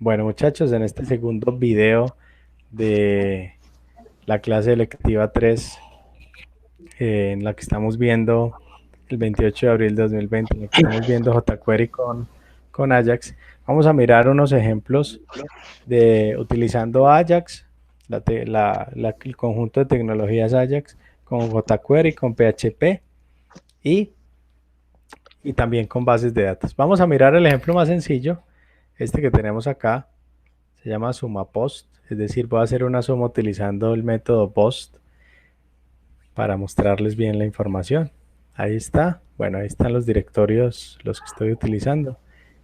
Bueno, muchachos, en este segundo video de la clase electiva 3, en la que estamos viendo el 28 de abril de 2020, en la que estamos viendo jQuery con Ajax, vamos a mirar unos ejemplos de utilizando Ajax, el conjunto de tecnologías Ajax, con jQuery, con PHP y, y también con bases de datos. Vamos a mirar el ejemplo más sencillo, este que tenemos acá. Se llama suma post, es decir, voy a hacer una suma utilizando el método post para mostrarles bien la información. Ahí está. Bueno, ahí están los directorios, los que estoy utilizando.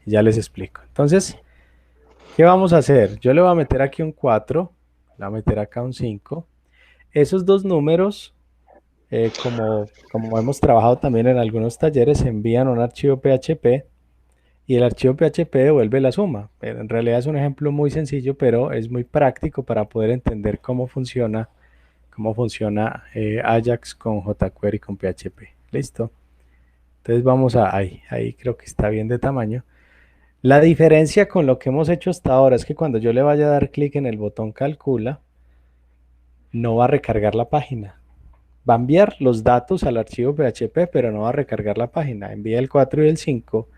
Ya les explico. Entonces, ¿qué vamos a hacer? Yo le voy a meter aquí un 4, le voy a meter acá un 5. Esos dos números, como hemos trabajado también en algunos talleres, se envían a un archivo PHP y el archivo PHP devuelve la suma. En realidad es un ejemplo muy sencillo, pero es muy práctico para poder entender cómo funciona Ajax con jQuery con PHP. Listo. Entonces vamos ahí creo que está bien de tamaño. La diferencia con lo que hemos hecho hasta ahora es que cuando yo le vaya a dar clic en el botón calcula, no va a recargar la página. Va a enviar los datos al archivo PHP, pero no va a recargar la página. Envía el 4 y el 5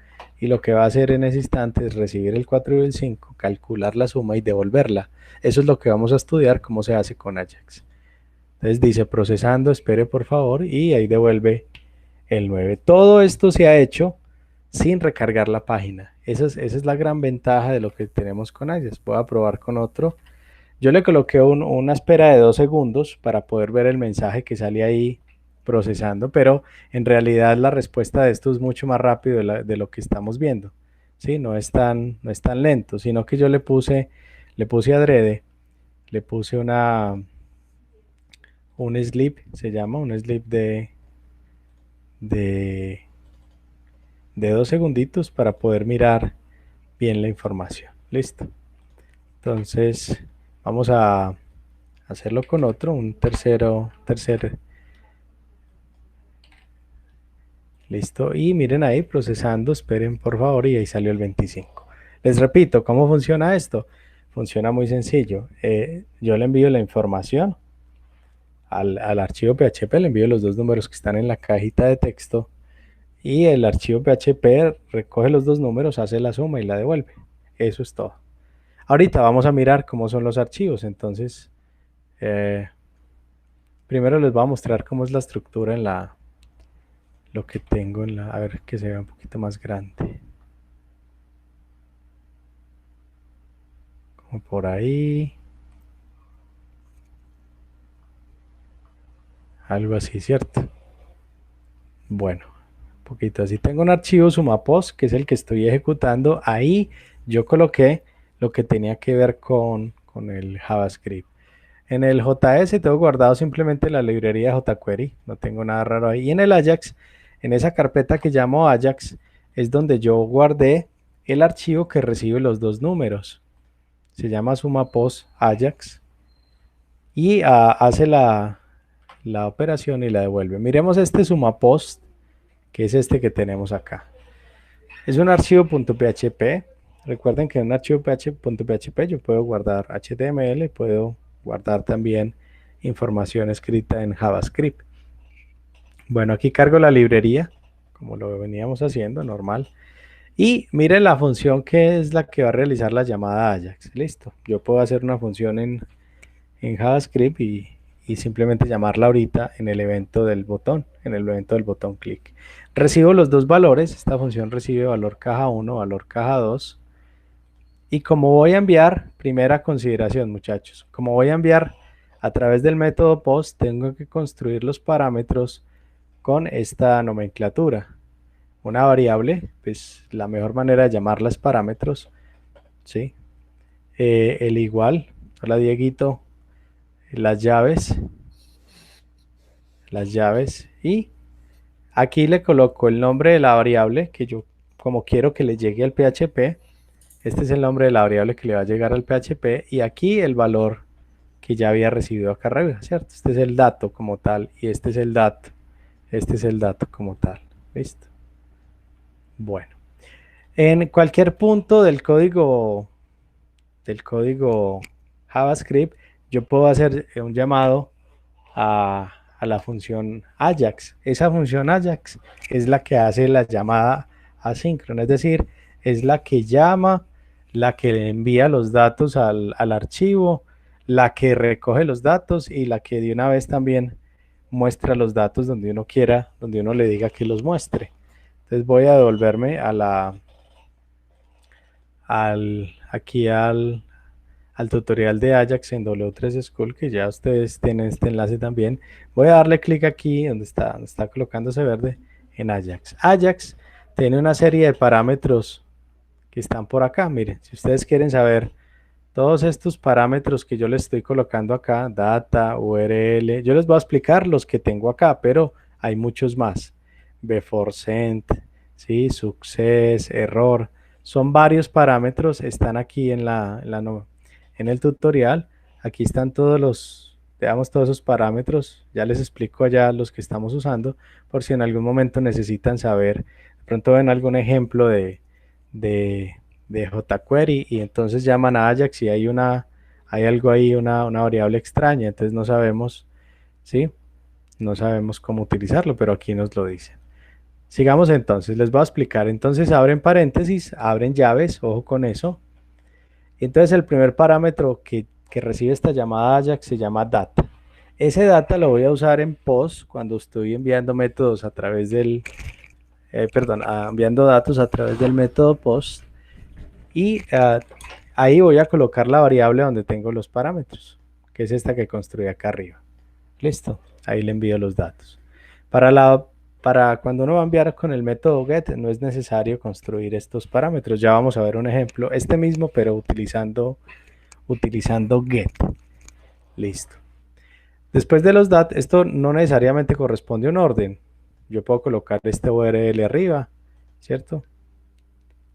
y lo que va a hacer en ese instante es recibir el 4 y el 5, calcular la suma y devolverla. Eso es lo que vamos a estudiar, cómo se hace con Ajax. Entonces dice procesando, espere por favor, y ahí devuelve el 9. Todo esto se ha hecho sin recargar la página. Esa es la gran ventaja de lo que tenemos con Ajax. Voy a probar con otro. Yo le coloqué una espera de 2 segundos para poder ver el mensaje que sale ahí procesando, pero en realidad la respuesta de esto es mucho más rápido de lo que estamos viendo. ¿Sí? No es tan lento, sino que yo le puse adrede, le puse un sleep, se llama, un sleep de, de 2 segunditos para poder mirar bien la información. Listo. Entonces, vamos a hacerlo con otro, un tercer. Listo. Y miren ahí, procesando, esperen por favor, y ahí salió el 25. Les repito, ¿cómo funciona esto? Funciona muy sencillo. Yo le envío la información al archivo PHP, le envío los dos números que están en la cajita de texto y el archivo PHP recoge los dos números, hace la suma y la devuelve. Eso es todo. Ahorita vamos a mirar cómo son los archivos. Entonces, primero les voy a mostrar cómo es la estructura lo que tengo a ver que se vea un poquito más grande. Como por ahí. Algo así, ¿cierto? Bueno, un poquito así. Tengo un archivo sumapost, que es el que estoy ejecutando. Ahí yo coloqué lo que tenía que ver con el JavaScript. En el JS tengo guardado simplemente la librería jQuery, no tengo nada raro ahí. Y en el Ajax, en esa carpeta que llamo Ajax, es donde yo guardé el archivo que recibe los dos números. Se llama sumapost Ajax y hace la operación y la devuelve. Miremos este sumapost, que es este que tenemos acá. Es un archivo .php. Recuerden que en un archivo .php yo puedo guardar HTML, puedo guardar también información escrita en JavaScript. Bueno, aquí cargo la librería, como lo veníamos haciendo, normal. Y miren la función que es la que va a realizar la llamada Ajax. Listo. Yo puedo hacer una función en JavaScript y simplemente llamarla ahorita en el evento del botón, clic. Recibo los dos valores, esta función recibe valor caja 1, valor caja 2. Y como voy a enviar, primera consideración muchachos, como voy a enviar a través del método post, tengo que construir los parámetros con esta nomenclatura. Una variable, pues la mejor manera de llamarla es parámetros, ¿sí? El igual, hola Dieguito, las llaves y aquí le coloco el nombre de la variable que yo como quiero que le llegue al PHP. Este es el nombre de la variable que le va a llegar al PHP y aquí el valor que ya había recibido acá arriba, ¿cierto? Este es el dato como tal y este es el dato. Este es el dato como tal. ¿Listo? Bueno. En cualquier punto del código del código JavaScript, yo puedo hacer un llamado a la función Ajax. Esa función Ajax es la que hace la llamada asíncrona, es decir, es la que llama, la que envía los datos al archivo, la que recoge los datos y la que de una vez también muestra los datos donde uno quiera, donde uno le diga que los muestre. Entonces voy a devolverme aquí al tutorial de Ajax en W3 School, que ya ustedes tienen este enlace también. Voy a darle clic aquí donde está colocándose verde en Ajax. Ajax tiene una serie de parámetros que están por acá. Miren, si ustedes quieren saber todos estos parámetros que yo les estoy colocando acá, data, URL, yo les voy a explicar los que tengo acá, pero hay muchos más. Before send, ¿sí? Success, error, son varios parámetros, están aquí en el tutorial. Aquí están veamos todos esos parámetros, ya les explico allá los que estamos usando, por si en algún momento necesitan saber, de pronto ven algún ejemplo de jQuery y entonces llaman a Ajax y hay algo ahí, una variable extraña, entonces no sabemos, ¿sí? No sabemos cómo utilizarlo, pero aquí nos lo dicen. Sigamos entonces, les voy a explicar. Entonces abren paréntesis, abren llaves, ojo con eso. Entonces el primer parámetro que recibe esta llamada Ajax se llama data. Ese data lo voy a usar en post cuando estoy enviando métodos a través enviando datos a través del método post. Y ahí voy a colocar la variable donde tengo los parámetros, que es esta que construí acá arriba. Listo, ahí le envío los datos. Para cuando uno va a enviar con el método get, no es necesario construir estos parámetros. Ya vamos a ver un ejemplo, este mismo, pero utilizando get. Listo. Después de los datos, esto no necesariamente corresponde a un orden. Yo puedo colocar este URL arriba, ¿cierto?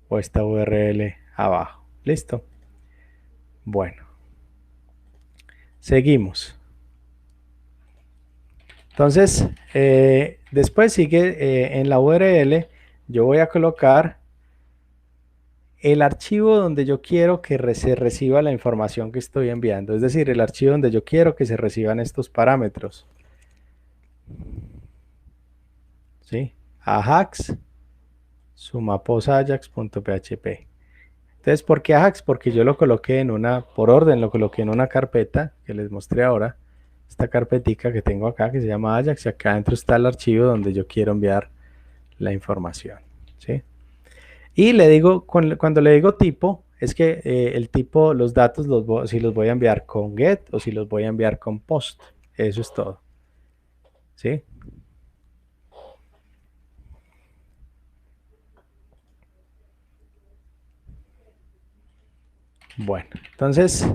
O esta URL abajo. Listo. Bueno, seguimos. Entonces, después sigue en la URL, yo voy a colocar el archivo donde yo quiero que se reciba la información que estoy enviando, es decir, el archivo donde yo quiero que se reciban estos parámetros. ¿Sí? Ajax sumaposajax.php. Entonces, ¿por qué Ajax? Porque yo lo coloqué por orden, lo coloqué en una carpeta que les mostré ahora, esta carpetica que tengo acá que se llama Ajax, y acá adentro está el archivo donde yo quiero enviar la información, ¿sí? Y le digo, cuando le digo tipo, es que el tipo, los datos, si los voy a enviar con get o si los voy a enviar con post. Eso es todo. ¿Sí? Bueno, entonces,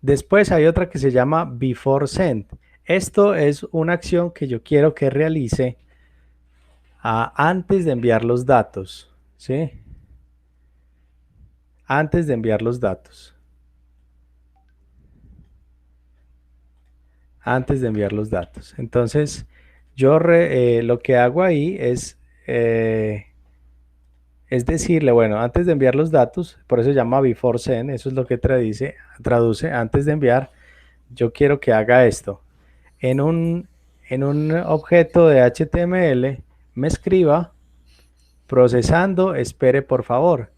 después hay otra que se llama before send. Esto es una acción que yo quiero que realice antes de enviar los datos. ¿Sí? Antes de enviar los datos. Antes de enviar los datos. Entonces, yo lo que hago ahí es decirle, bueno, antes de enviar los datos, por eso se llama before send, eso es lo que traduce antes de enviar, yo quiero que haga esto. En un objeto de HTML me escriba procesando, espere por favor.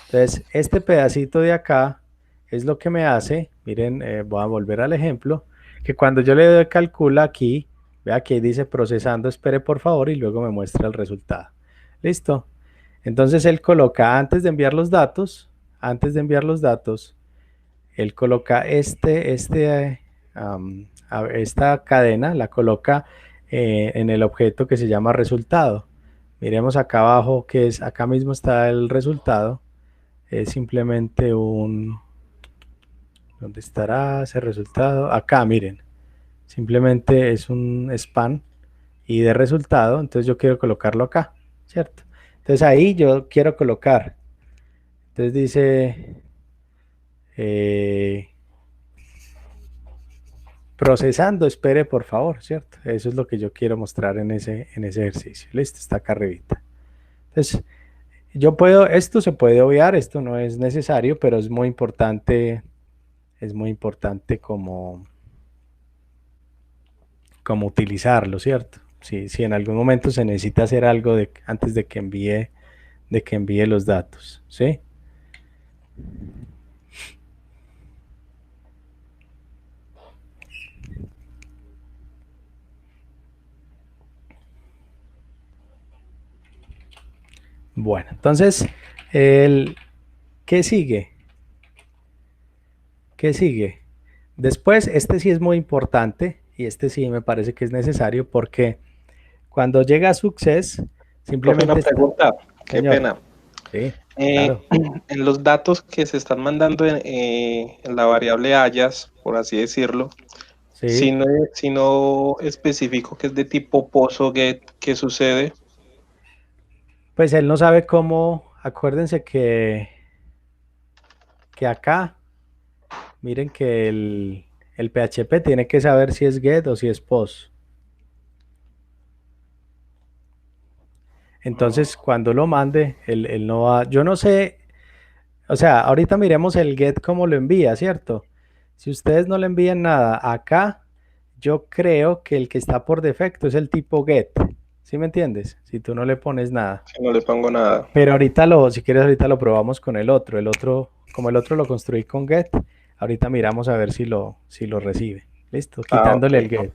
Entonces, este pedacito de acá es lo que me hace, miren, voy a volver al ejemplo, que cuando yo le doy calcula aquí, vea que dice procesando, espere por favor y luego me muestra el resultado. ¿Listo? Entonces él coloca antes de enviar los datos, él coloca esta cadena, la coloca en el objeto que se llama resultado. Miremos acá abajo, acá mismo está el resultado. Es simplemente ¿dónde estará ese resultado? Acá, miren. Simplemente es un span y de resultado, entonces yo quiero colocarlo acá, ¿cierto? Entonces ahí yo quiero colocar, entonces dice procesando, espere por favor, ¿cierto? Eso es lo que yo quiero mostrar en ese ejercicio. Listo, está acá arribita. Entonces esto se puede obviar, esto no es necesario, pero es muy importante como utilizarlo, ¿cierto? Si en algún momento se necesita hacer algo antes de que envíe los datos, ¿sí? Bueno, entonces, ¿qué sigue? ¿Qué sigue? Después, este sí es muy importante y este sí me parece que es necesario porque cuando llega a Success, Profe, una simplemente está, pregunta, qué señor, pena. sí, claro, En los datos que se están mandando en la variable Ajax, por así decirlo, sí, si no especifico que es de tipo pozo get, ¿qué sucede? pues él no sabe cómo, acuérdense que acá, miren que el PHP tiene que saber si es get o si es post. Mm, Entonces, cuando lo mande, él no va, yo no sé, o sea, ahorita miremos el get cómo lo envía, ¿cierto? Si ustedes no le envían nada acá, yo creo que el que está por defecto es el tipo get, ¿sí me entiendes? Si tú no le pones nada. si no le pongo nada. Pero si quieres, ahorita lo probamos con el otro. Como el otro lo construí con get, ahorita miramos a ver si lo recibe. Listo, Ah, ok. quitándole el get.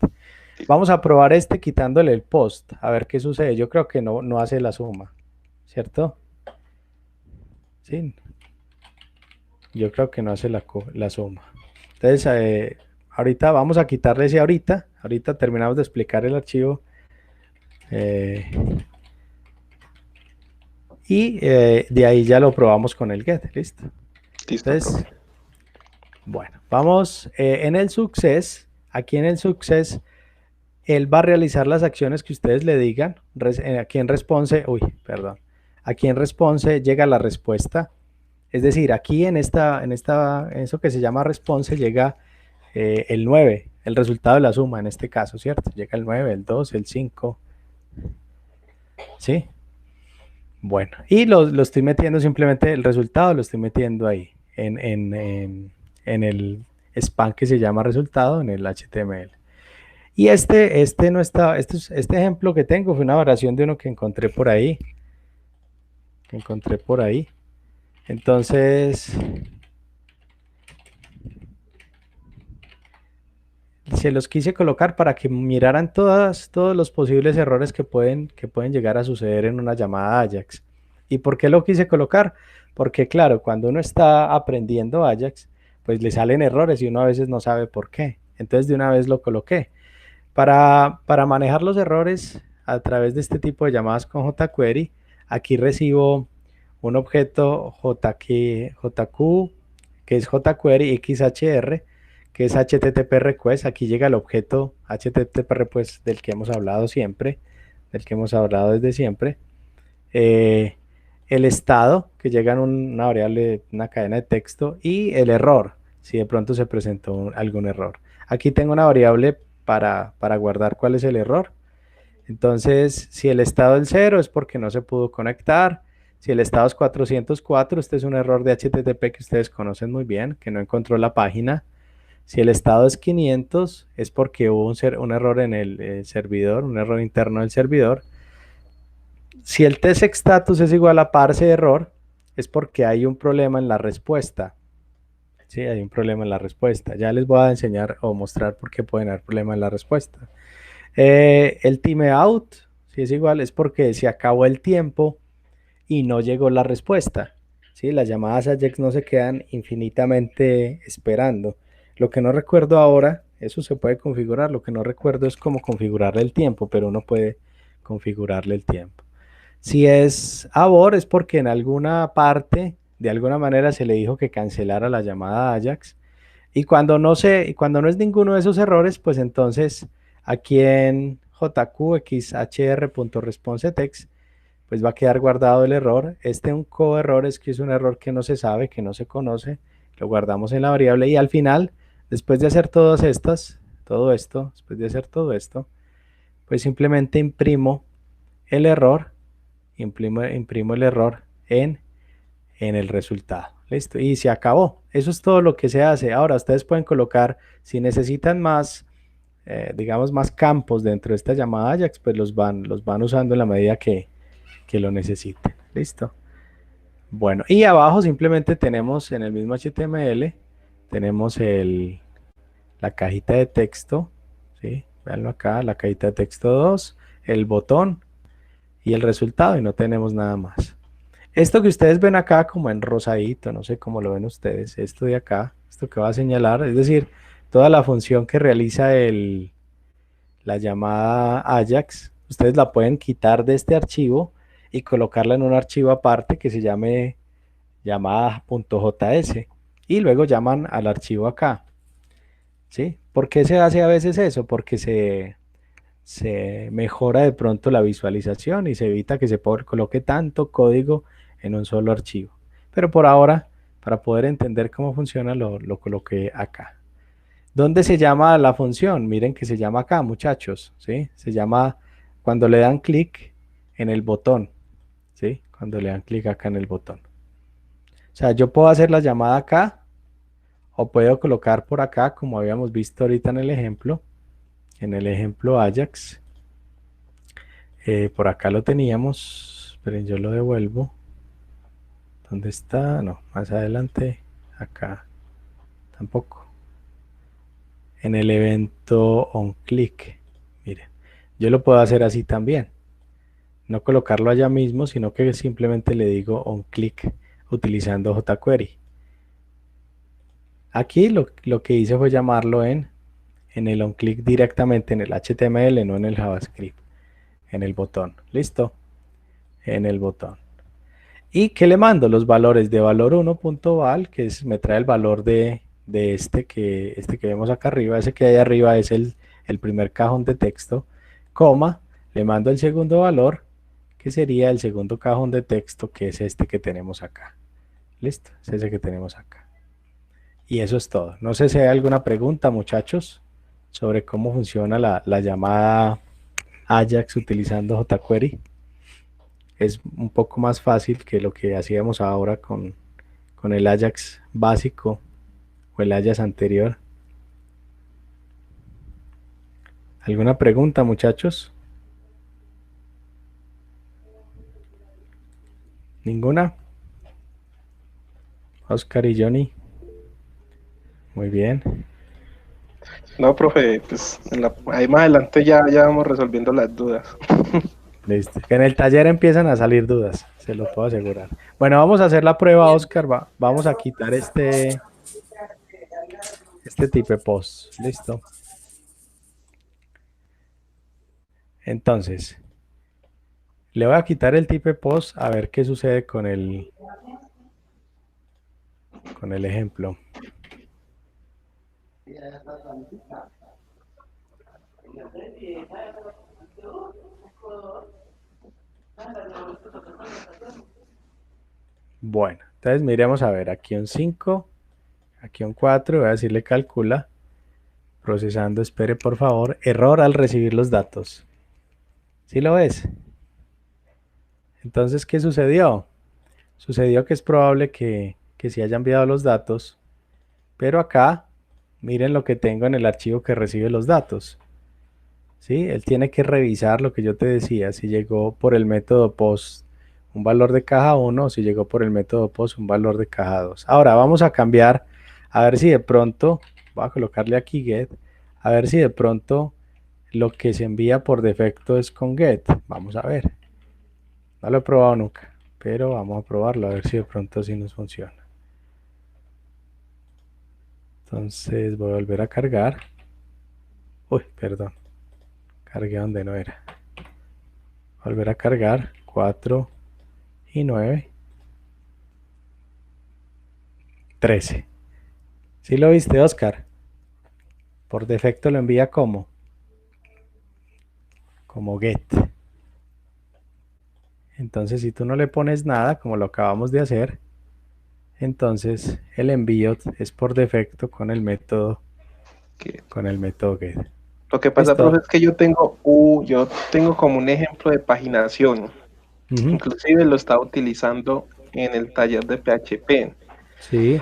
Vamos a probar este quitándole el post, a ver qué sucede. Yo creo que no hace la suma, ¿cierto? Sí, yo creo que no hace la suma. Entonces, ahorita vamos a quitarle ese ahorita. Ahorita terminamos de explicar el archivo. eh, de ahí ya lo probamos con el get. Listo. Listo, Entonces, profe. bueno, vamos en el success. Aquí en el success, él va a realizar las acciones que ustedes le digan. Aquí en response, uy, perdón. Aquí en response llega la respuesta. Es decir, aquí en eso que se llama response llega el 9, el resultado de la suma en este caso, ¿cierto? Llega el 9, el 2, el 5, ¿sí? Bueno, y lo estoy metiendo simplemente, el resultado lo estoy metiendo ahí, en el span que se llama resultado, en el HTML. Y este no está, este ejemplo que tengo fue una variación de uno que encontré por ahí, Entonces, se los quise colocar para que miraran todos los posibles errores que pueden llegar a suceder en una llamada Ajax. ¿Y por qué lo quise colocar? Porque claro, cuando uno está aprendiendo Ajax, pues le salen errores y uno a veces no sabe por qué. Entonces de una vez lo coloqué. Para manejar los errores a través de este tipo de llamadas con jQuery, aquí recibo un objeto JQ, que es jQuery XHR, que es HTTP request. Aquí llega el objeto HTTP request del que hemos hablado siempre, del que hemos hablado desde siempre. Eh, el estado, que llega en una variable, una cadena de texto, y el error, si de pronto se presentó algún error. Aquí tengo una variable para guardar cuál es el error. Entonces, si el estado es 0 es porque no se pudo conectar. Si el estado es 404, este es un error de HTTP que ustedes conocen muy bien, que no encontró la página. Si el estado es 500, es porque hubo un error en el servidor, un error interno del servidor. Si el test status es igual a parse error, es porque hay un problema en la respuesta. Sí, hay un problema en la respuesta. Ya les voy a enseñar o mostrar por qué pueden haber problema en la respuesta. El timeout, si es igual, es porque se acabó el tiempo y no llegó la respuesta. ¿Sí? Las llamadas AJAX no se quedan infinitamente esperando. Lo que no recuerdo ahora, eso se puede configurar, lo que no recuerdo es cómo configurarle el tiempo, pero uno puede configurarle el tiempo. Si es abort es porque en alguna parte, de alguna manera se le dijo que cancelara la llamada Ajax. Y cuando no es ninguno de esos errores, pues entonces aquí en jqxhr.responseText, pues va a quedar guardado el error. Un coerror es que es un error que no se sabe, que no se conoce, lo guardamos en la variable y al final, después de hacer después de hacer todo esto, pues simplemente imprimo el error en el resultado. Listo, y se acabó. Eso es todo lo que se hace. Ahora ustedes pueden colocar, si necesitan más, digamos, más campos dentro de esta llamada Ajax, pues los van usando en la medida que lo necesiten. Listo. Bueno, y abajo simplemente tenemos en el mismo HTML, tenemos la cajita de texto, ¿sí? Veanlo acá, la cajita de texto 2, el botón y el resultado, y no tenemos nada más. Esto que ustedes ven acá como en rosadito, no sé cómo lo ven ustedes, esto de acá, esto que va a señalar, es decir, toda la función que realiza la llamada Ajax, ustedes la pueden quitar de este archivo y colocarla en un archivo aparte que se llame llamada.js y luego llaman al archivo acá. ¿Sí? ¿Por qué se hace a veces eso? Porque se mejora de pronto la visualización y se evita que se coloque tanto código en un solo archivo. Pero por ahora, para poder entender cómo funciona, lo coloqué acá. ¿Dónde se llama la función? Miren que se llama acá, muchachos, ¿sí? Se llama cuando le dan clic en el botón, ¿sí? Cuando le dan clic acá en el botón. O sea, yo puedo hacer la llamada acá o puedo colocar por acá, como habíamos visto ahorita en el ejemplo Ajax. Por acá lo teníamos, pero yo lo devuelvo. ¿Dónde está? No, más adelante, acá tampoco. En el evento onClick, miren, yo lo puedo hacer así también. No colocarlo allá mismo, sino que simplemente le digo onClick utilizando jQuery. Aquí lo que hice fue llamarlo en el onClick directamente en el HTML, no en el JavaScript, en el botón. ¿Listo? En el botón. ¿Y qué le mando? Los valores de valor1.val, que me trae el valor de este que vemos acá arriba. Ese que hay arriba es el primer cajón de texto, coma, le mando el segundo valor, que sería el segundo cajón de texto, que es este que tenemos acá. ¿Listo? Es ese que tenemos acá. Y eso es todo. No sé si hay alguna pregunta, muchachos, sobre cómo funciona la llamada Ajax utilizando jQuery. Es un poco más fácil que lo que hacíamos ahora con el Ajax básico o el Ajax anterior. ¿Alguna pregunta, muchachos? ¿Ninguna? Oscar y Johnny. Muy bien. No, profe, pues ahí más adelante ya vamos resolviendo las dudas. Listo. Que en el taller empiezan a salir dudas, se lo puedo asegurar. Bueno, vamos a hacer la prueba, Oscar. Vamos a quitar este type post. Listo. Entonces, le voy a quitar el type post a ver qué sucede con el ejemplo. Bueno, entonces miremos a ver, aquí un 5, aquí un 4, voy a decirle calcula, procesando, espere por favor, error al recibir los datos. ¿Sí lo ves? Entonces, ¿qué sucedió? Sucedió que es probable que se haya enviado los datos, pero acá, miren lo que tengo en el archivo que recibe los datos. ¿Sí? Él tiene que revisar lo que yo te decía, si llegó por el método post un valor de caja 1 o si llegó por el método post un valor de caja 2. Ahora vamos a cambiar, a ver si de pronto, voy a colocarle aquí get, a ver si de pronto lo que se envía por defecto es con get. Vamos a ver. No lo he probado nunca, pero vamos a probarlo a ver si de pronto sí nos funciona. Entonces voy a volver a cargar. Uy, perdón. Cargué donde no era. Volver a cargar. 4 y 9. 13. ¿Sí lo viste, Oscar? Por defecto lo envía como get. Entonces, si tú no le pones nada, como lo acabamos de hacer, entonces el envío es por defecto con el método get. Lo que pasa, profe, es que yo tengo como un ejemplo de paginación. Inclusive lo estaba utilizando en el taller de PHP. Sí.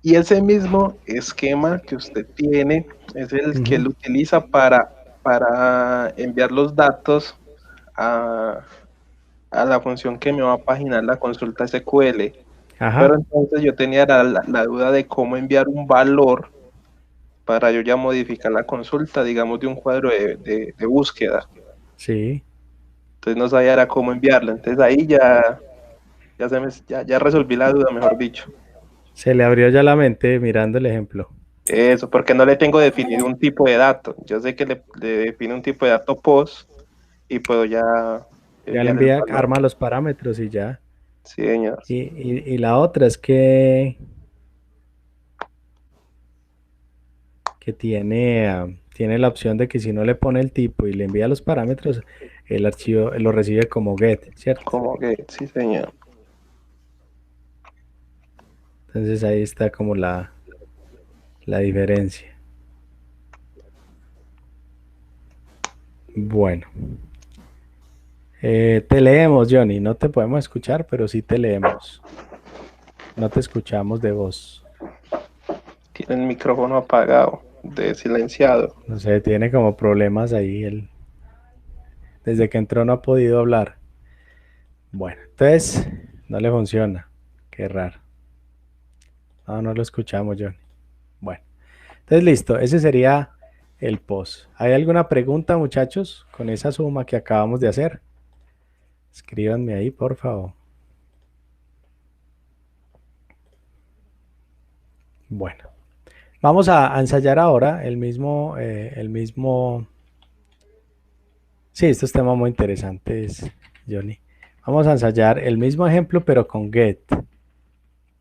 Y ese mismo esquema que usted tiene es el que él Ujú. utiliza para enviar los datos a la función que me va a paginar la consulta SQL. Pero Ajá. entonces yo tenía la duda de cómo enviar un valor para yo ya modificar la consulta, digamos, de un cuadro de búsqueda. Sí. Entonces no sabía era cómo enviarlo. Entonces ahí ya resolví la duda, mejor dicho. Se le abrió ya la mente mirando el ejemplo. Eso, porque no le tengo definido un tipo de dato. Yo sé que le defino un tipo de dato post y puedo ya Ya le enviar el envía, valor. arma los parámetros y ya. Sí, señor. Y la otra es que tiene la opción de que si no le pone el tipo y le envía los parámetros, el archivo lo recibe como get, ¿cierto? Como que, sí, señor. Entonces ahí está como la diferencia. Bueno, te leemos, Johnny. No te podemos escuchar, pero sí te leemos. No te escuchamos de voz. Tiene el micrófono apagado, de silenciado. No sé, tiene como problemas ahí. Desde que entró no ha podido hablar. Bueno, entonces no le funciona. Qué raro. No, no lo escuchamos, Johnny. Bueno, entonces listo. Ese sería el post. ¿Hay alguna pregunta, muchachos, con esa suma que acabamos de hacer? Escríbanme ahí, por favor. Bueno, vamos a ensayar ahora el mismo. Sí, estos temas muy interesantes, Johnny. Vamos a ensayar el mismo ejemplo, pero con get.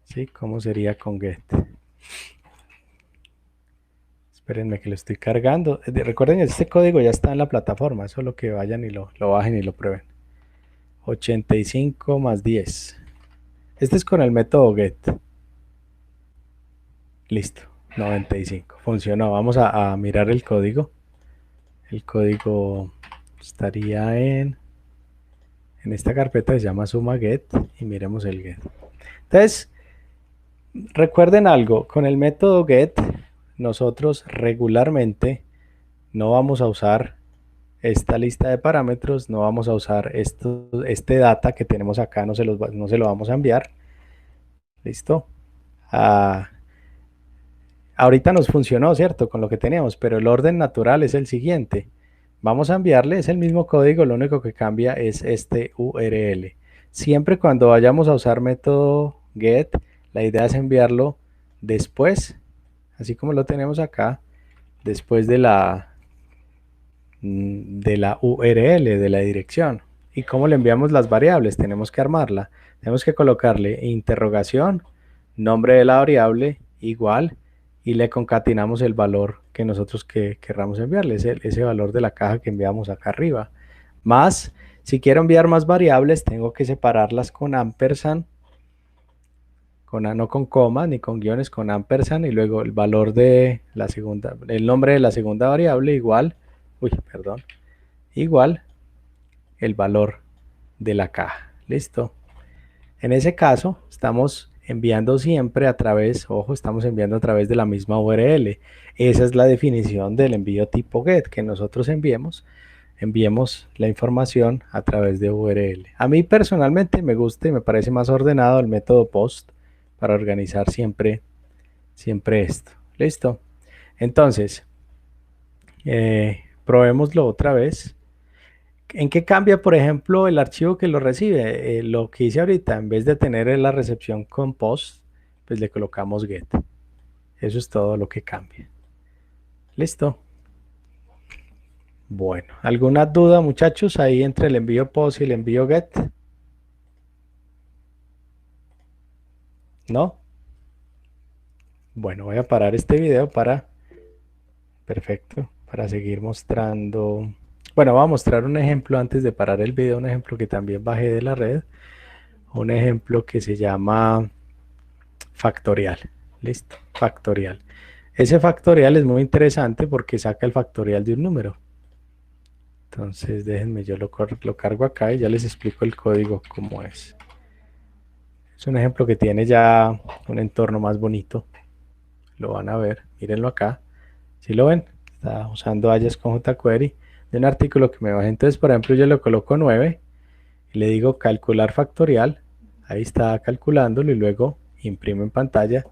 ¿Sí? ¿Cómo sería con get? Espérenme que lo estoy cargando. Recuerden que este código ya está en la plataforma, solo que vayan y lo bajen y lo prueben. 85 más 10. Este es con el método get. Listo, 95. Funcionó. Vamos a mirar el código. El código estaría en esta carpeta que se llama suma get y miremos el get. Entonces, recuerden algo, con el método get nosotros regularmente no vamos a usar esta lista de parámetros, no vamos a usar este data que tenemos acá, no se lo vamos a enviar. ¿Listo? Ah, ahorita nos funcionó, ¿cierto? Con lo que teníamos, pero el orden natural es el siguiente. Vamos a enviarle, es el mismo código, lo único que cambia es este URL. Siempre cuando vayamos a usar método get, la idea es enviarlo después, así como lo tenemos acá, después de la URL, de la dirección. ¿Y cómo le enviamos las variables? Tenemos que armarla. Tenemos que colocarle interrogación, nombre de la variable, igual, y le concatenamos el valor que nosotros querramos enviarle, ese valor de la caja que enviamos acá arriba. Más, si quiero enviar más variables, tengo que separarlas con ampersand, no con comas ni con guiones, con ampersand, y luego el valor de la segunda, el nombre de la segunda variable igual, perdón, igual el valor de la caja. ¿Listo? En ese caso, estamos enviando siempre a través, ojo, estamos enviando a través de la misma URL. Esa es la definición del envío tipo GET, que nosotros enviemos la información a través de URL. A mí personalmente me gusta y me parece más ordenado el método POST para organizar siempre esto. ¿Listo? Entonces, probémoslo otra vez. ¿En qué cambia, por ejemplo, el archivo que lo recibe? Lo que hice ahorita, en vez de tener la recepción con post, pues le colocamos get. Eso es todo lo que cambia. ¿Listo? Bueno, ¿alguna duda, muchachos, ahí entre el envío post y el envío get? ¿No? Bueno, voy a parar este video para seguir mostrando. Bueno, voy a mostrar un ejemplo antes de parar el video, un ejemplo que también bajé de la red, un ejemplo que se llama factorial. ¿Listo? Factorial. Ese factorial es muy interesante porque saca el factorial de un número. Entonces déjenme, yo lo cargo acá y ya les explico el código cómo es. Es un ejemplo que tiene ya un entorno más bonito. Lo van a ver, mírenlo acá. ¿Sí lo ven? Está usando Ajax con jQuery de un artículo que me bajé. Entonces, por ejemplo, yo le coloco 9 y le digo calcular factorial. Ahí está calculándolo y luego imprimo en pantalla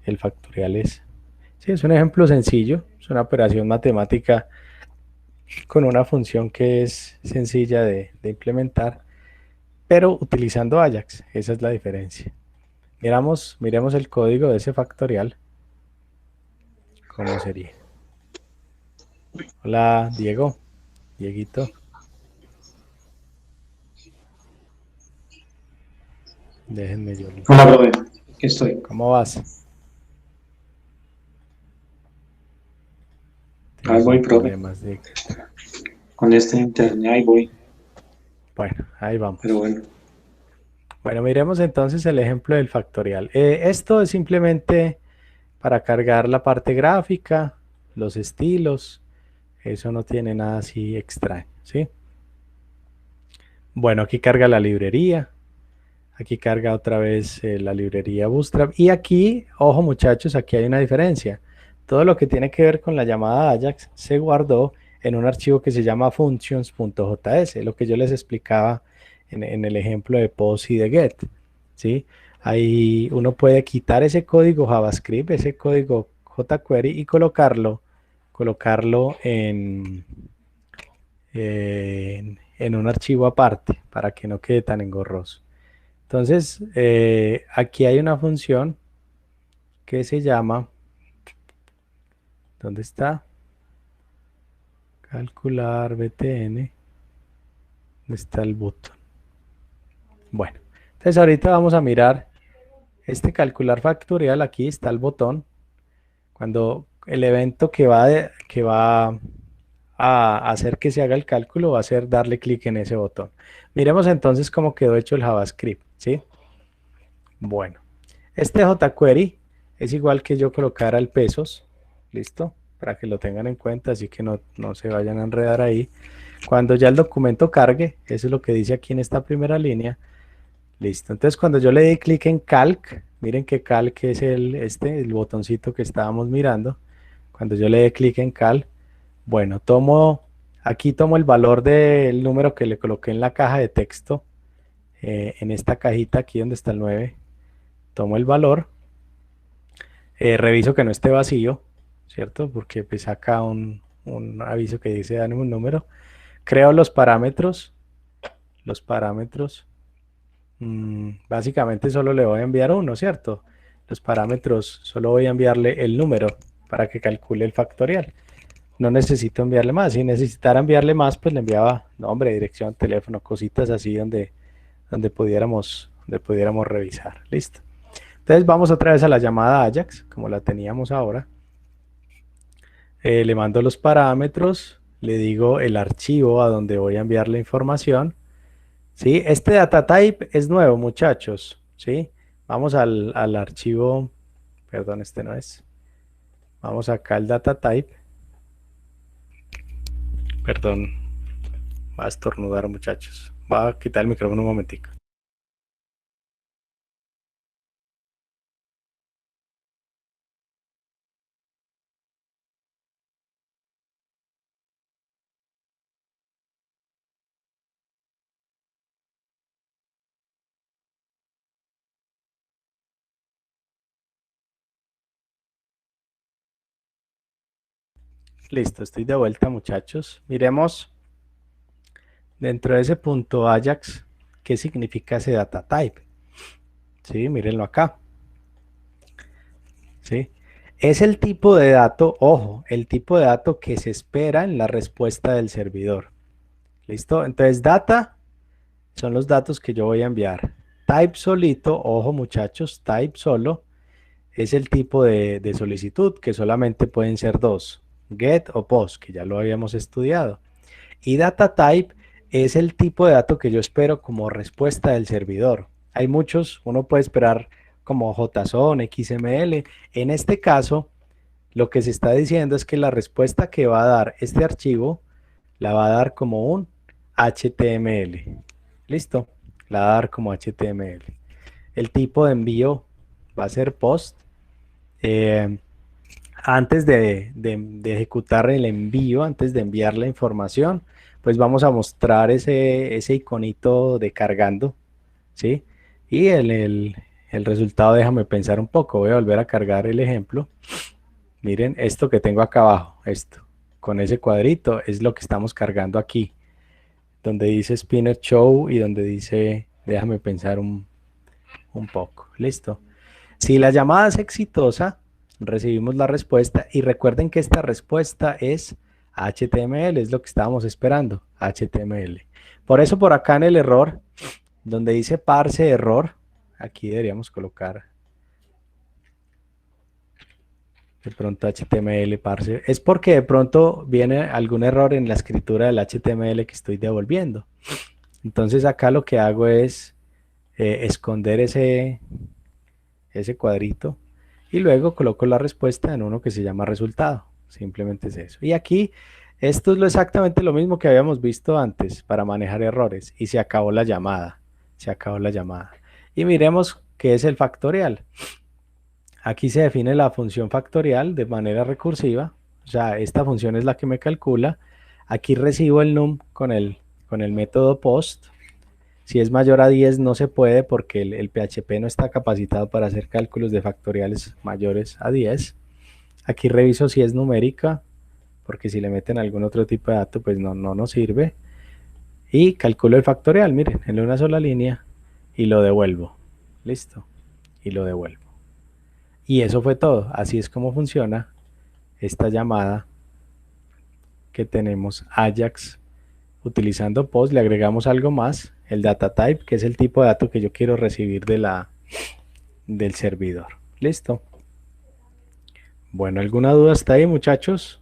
el factorial es. Sí, es un ejemplo sencillo, es una operación matemática con una función que es sencilla de implementar, pero utilizando Ajax. Esa es la diferencia. Miremos el código de ese factorial. ¿Cómo sería? Hola, Diego. Dieguito. Déjenme yo. Hola, brother. Aquí estoy. ¿Cómo vas? Ahí Tienes voy, un profe. problemas de... Con este internet, ahí voy. Bueno, ahí Pero vamos. bueno. Bueno, miremos entonces el ejemplo del factorial. Esto es simplemente para cargar la parte gráfica, los estilos. Eso no tiene nada así extraño, ¿sí? Bueno, aquí carga la librería. Aquí carga otra vez la librería Bootstrap. Y aquí, ojo muchachos, aquí hay una diferencia. Todo lo que tiene que ver con la llamada Ajax se guardó en un archivo que se llama functions.js, lo que yo les explicaba en el ejemplo de post y de get, ¿sí? Ahí uno puede quitar ese código JavaScript, ese código jQuery y colocarlo en un archivo aparte para que no quede tan engorroso. Entonces, aquí hay una función que se llama, ¿dónde está? Calcular btn, ¿dónde está el botón? Bueno, entonces ahorita vamos a mirar este calcular factorial, aquí está el botón. Cuando el evento que va a hacer que se haga el cálculo va a ser darle clic en ese botón. Miremos entonces cómo quedó hecho el JavaScript, ¿sí? Bueno, este jQuery es igual que yo colocara el pesos, ¿listo? Para que lo tengan en cuenta, así que no se vayan a enredar ahí. Cuando ya el documento cargue, eso es lo que dice aquí en esta primera línea, listo. Entonces cuando yo le di clic en Calc, miren que Calc es el botoncito que estábamos mirando. Cuando yo le dé clic en Calc, bueno, aquí tomo el valor del número que le coloqué en la caja de texto, en esta cajita aquí donde está el 9, tomo el valor, reviso que no esté vacío, ¿cierto? Porque pues saca un aviso que dice dame un número, creo los parámetros, básicamente solo le voy a enviar uno, ¿cierto? Los parámetros, solo voy a enviarle el número para que calcule el factorial. No necesito enviarle más. Si necesitara enviarle más, pues le enviaba nombre, dirección, teléfono, cositas así donde pudiéramos revisar. Listo. Entonces vamos otra vez a la llamada Ajax, como la teníamos ahora. Le mando los parámetros, le digo el archivo a donde voy a enviar la información. ¿Sí? Este data type es nuevo, muchachos. ¿Sí? Vamos al archivo, perdón, este no es. Vamos acá al data type. Perdón, va a estornudar, muchachos. Va a quitar el micrófono un momentico. Listo, estoy de vuelta, muchachos. Miremos dentro de ese punto Ajax, ¿qué significa ese data type? Sí, mírenlo acá. ¿Sí? Es el tipo de dato, ojo, el tipo de dato que se espera en la respuesta del servidor. ¿Listo? Entonces, data son los datos que yo voy a enviar. Type solito, ojo muchachos, type solo, es el tipo de solicitud, que solamente pueden ser dos, get o post, que ya lo habíamos estudiado. Y data type es el tipo de dato que yo espero como respuesta del servidor. Hay muchos, uno puede esperar como JSON, XML. En este caso, lo que se está diciendo es que la respuesta que va a dar este archivo la va a dar como un HTML. ¿Listo? La va a dar como HTML. el tipo de envío va a ser post. Antes de ejecutar el envío, antes de enviar la información, pues vamos a mostrar ese iconito de cargando, ¿sí? Y el resultado, déjame pensar un poco, voy a volver a cargar el ejemplo. Miren esto que tengo acá abajo, esto, con ese cuadrito, es lo que estamos cargando aquí, donde dice Spinner Show y donde dice, déjame pensar un poco, listo. Si la llamada es exitosa, recibimos la respuesta y recuerden que esta respuesta es HTML, es lo que estábamos esperando, HTML. Por eso por acá en el error, donde dice parse error, aquí deberíamos colocar de pronto HTML parse. Es porque de pronto viene algún error en la escritura del HTML que estoy devolviendo. Entonces acá lo que hago es esconder ese cuadrito y luego coloco la respuesta en uno que se llama resultado. Simplemente es eso. Y aquí esto es exactamente lo mismo que habíamos visto antes para manejar errores y se acabó la llamada. Se acabó la llamada. Y miremos qué es el factorial. Aquí se define la función factorial de manera recursiva. O sea, esta función es la que me calcula. Aquí recibo el num con el método post. Si es mayor a 10 no se puede porque el PHP no está capacitado para hacer cálculos de factoriales mayores a 10. Aquí reviso si es numérica, porque si le meten algún otro tipo de dato, pues no nos sirve. Y calculo el factorial, miren, en una sola línea y lo devuelvo. Listo. Y lo devuelvo. Y eso fue todo. Así es como funciona esta llamada que tenemos Ajax utilizando post. Le agregamos algo más, el data type, que es el tipo de dato que yo quiero recibir del servidor. Listo. Bueno, ¿alguna duda hasta ahí, muchachos?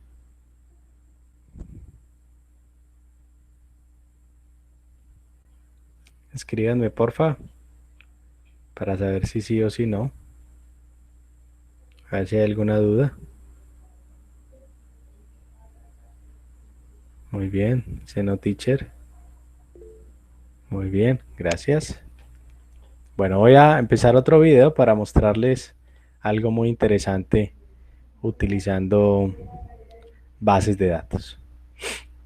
Escríbanme, porfa, para saber si sí o si no. A ver si hay alguna duda. Muy bien, Seno Teacher. Muy bien, gracias. Bueno, voy a empezar otro video para mostrarles algo muy interesante utilizando bases de datos.